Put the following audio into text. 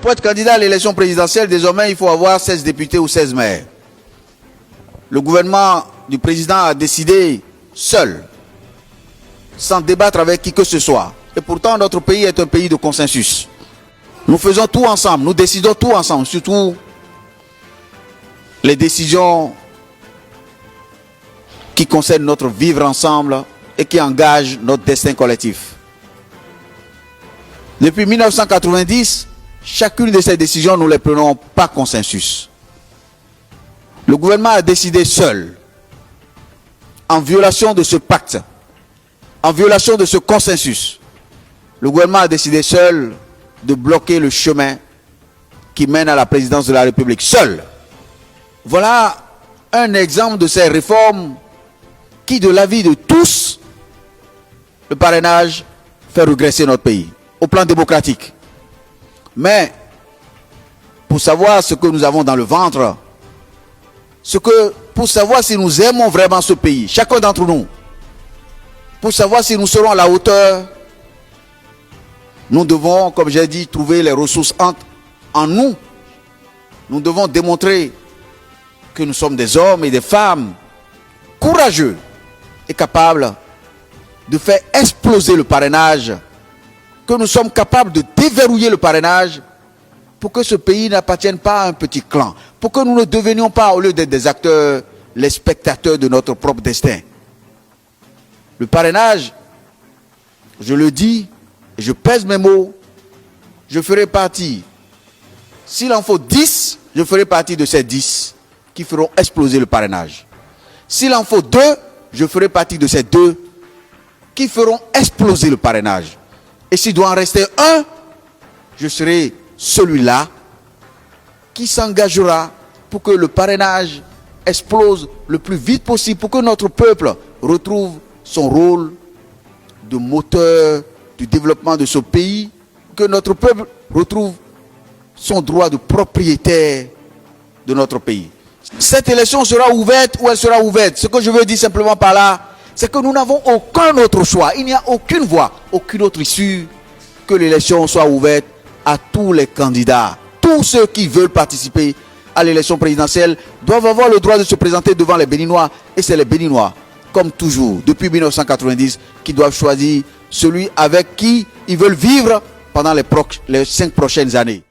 Pour être candidat à l'élection présidentielle, désormais, il faut avoir 16 députés ou 16 maires. Le gouvernement du président a décidé seul, sans débattre avec qui que ce soit. Et pourtant, notre pays est un pays de consensus. Nous faisons tout ensemble, nous décidons tout ensemble, surtout les décisions qui concernent notre vivre ensemble et qui engagent notre destin collectif. Depuis 1990, chacune de ces décisions, nous les prenons par consensus. Le gouvernement a décidé seul, en violation de ce pacte, en violation de ce consensus. Le gouvernement a décidé seul de bloquer le chemin qui mène à la présidence de la République. Seul. Voilà un exemple de ces réformes qui, de l'avis de tous, le parrainage fait regresser notre pays au plan démocratique. Mais pour savoir ce que nous avons dans le ventre, pour savoir si nous aimons vraiment ce pays, chacun d'entre nous, pour savoir si nous serons à la hauteur, nous devons, comme j'ai dit, trouver les ressources en nous. Nous devons démontrer que nous sommes des hommes et des femmes courageux et capables de faire exploser le parrainage, que nous sommes capables de déverrouiller le parrainage pour que ce pays n'appartienne pas à un petit clan, pour que nous ne devenions pas, au lieu d'être des acteurs, les spectateurs de notre propre destin. Le parrainage, je le dis, et je pèse mes mots, je ferai partie, s'il en faut 10, je ferai partie de ces 10 qui feront exploser le parrainage. S'il en faut 2, je ferai partie de ces 2 qui feront exploser le parrainage. Et s'il doit en rester un, je serai celui-là qui s'engagera pour que le parrainage explose le plus vite possible, pour que notre peuple retrouve son rôle de moteur du développement de ce pays, que notre peuple retrouve son droit de propriétaire de notre pays. Cette élection sera ouverte ou elle sera ouverte. Ce que je veux dire simplement par là, c'est que nous n'avons aucun autre choix. Il n'y a aucune voie, aucune autre issue que l'élection soit ouverte à tous les candidats. Tous ceux qui veulent participer à l'élection présidentielle doivent avoir le droit de se présenter devant les Béninois. Et c'est les Béninois, comme toujours, depuis 1990, qui doivent choisir celui avec qui ils veulent vivre pendant les 5 prochaines années.